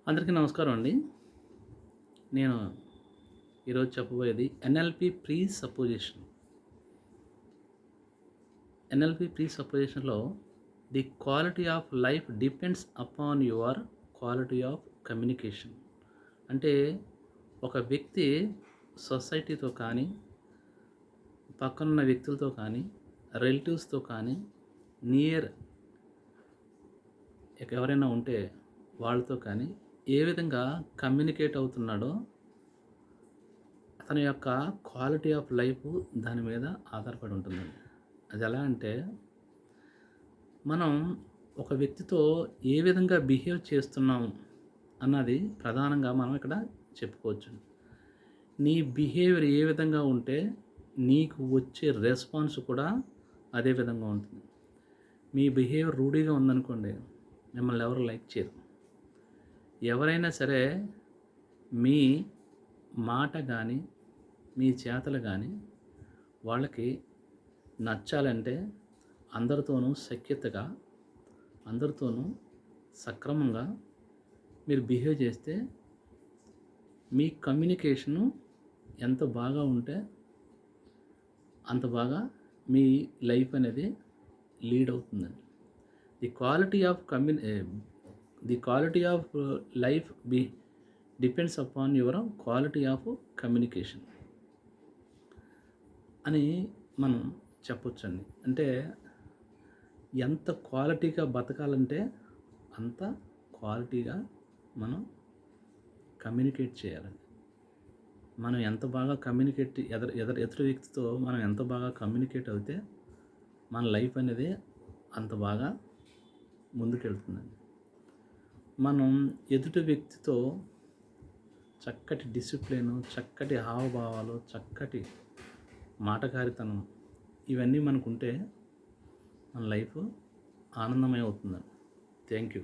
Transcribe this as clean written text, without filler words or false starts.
అందరికీ నమస్కారం అండి. నేను ఈరోజు చెప్పబోయేది ఎన్ఎల్‌పి ప్రీ సపోజిషన్. ఎన్ఎల్‌పి ప్రీ సపోజిషన్‌లో the quality of life depends upon your quality of communication. అంటే ఒక వ్యక్తి సొసైటీతో కానీ, పక్కనున్న వ్యక్తులతో కానీ, రిలేటివ్స్‌తో కానీ, నియర్ ఎవరైనా ఉంటే వాళ్ళతో కానీ ఏ విధంగా కమ్యూనికేట్ అవుతున్నాడో అతని యొక్క క్వాలిటీ ఆఫ్ లైఫ్ దాని మీద ఆధారపడి ఉంటుందండి. అది ఎలా అంటే, మనం ఒక వ్యక్తితో ఏ విధంగా బిహేవ్ చేస్తున్నాం అన్నది ప్రధానంగా మనం ఇక్కడ చెప్పుకోవచ్చు. నీ బిహేవియర్ ఏ విధంగా ఉంటే నీకు వచ్చే రెస్పాన్స్ కూడా అదే విధంగా ఉంటుంది. మీ బిహేవియర్ రూఢీగా ఉందనుకోండి, మిమ్మల్ని ఎవరు లైక్ చేయరు. ఎవరైనా సరే మీ మాట కానీ, మీ చేతలు కానీ వాళ్ళకి నచ్చాలంటే అందరితోనూ సఖ్యతగా, అందరితోనూ సక్రమంగా మీరు బిహేవ్ చేస్తే మీ కమ్యూనికేషను ఎంత బాగా ఉంటే అంత బాగా మీ లైఫ్ అనేది లీడ్ అవుతుందండి. The quality of the quality of life depends upon your quality of communication అని మనం చెప్పొచ్చండి. అంటే ఎంత క్వాలిటీగా బతకాలంటే అంత క్వాలిటీగా మనం కమ్యూనికేట్ చేయాలండి. మనం ఎంత బాగా ఎదుటి వ్యక్తితో మనం ఎంత బాగా కమ్యూనికేట్ అవుతే మన లైఫ్ అనేది అంత బాగా ముందుకెళ్తుందండి. మనం ఎదుటి వ్యక్తితో చక్కటి డిసిప్లిను, చక్కటి హావభావాలు, చక్కటి మాటకారితనం ఇవన్నీ మనకుంటే మన లైఫ్ ఆనందమయం అవుతుందండి. Thank you.